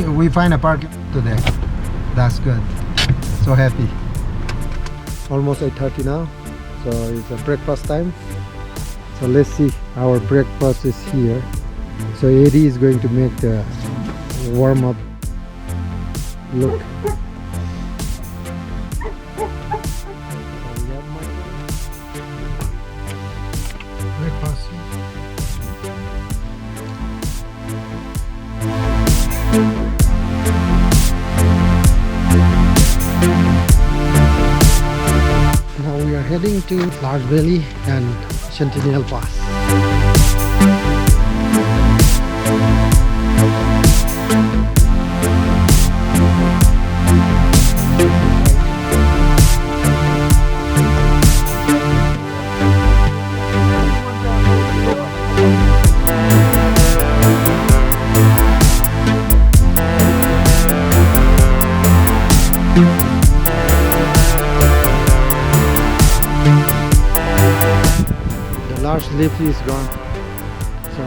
we find a park today. That's good. So happy. Almost 8:30 now, so it's a breakfast time. So let's see, our breakfast is here. So Eddie is going to make the warm-up look. Breakfast. Now we are heading to Larch Valley and Sentinel Pass. Larch leaf is gone, so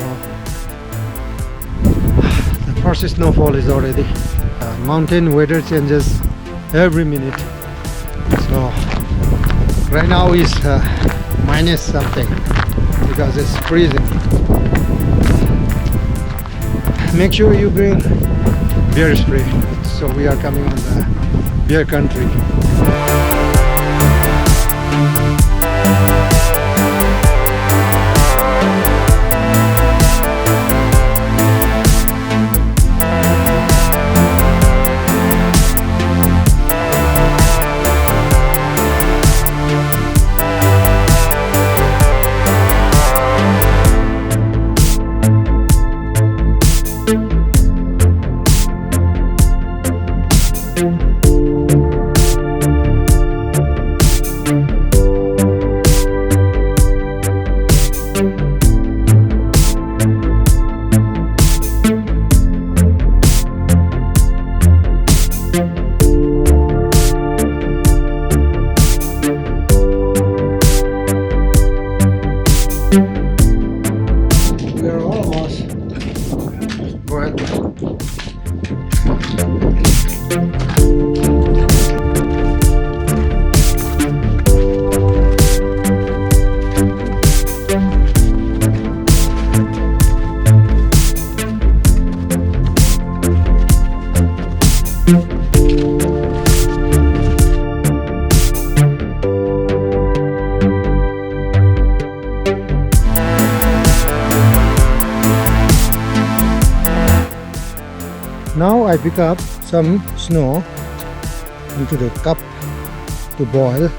the first snowfall is already. Mountain weather changes every minute, so right now is minus something because it's freezing. Make sure you bring beer spray, so we are coming in the beer country. Now I pick up some snow into the cup to boil.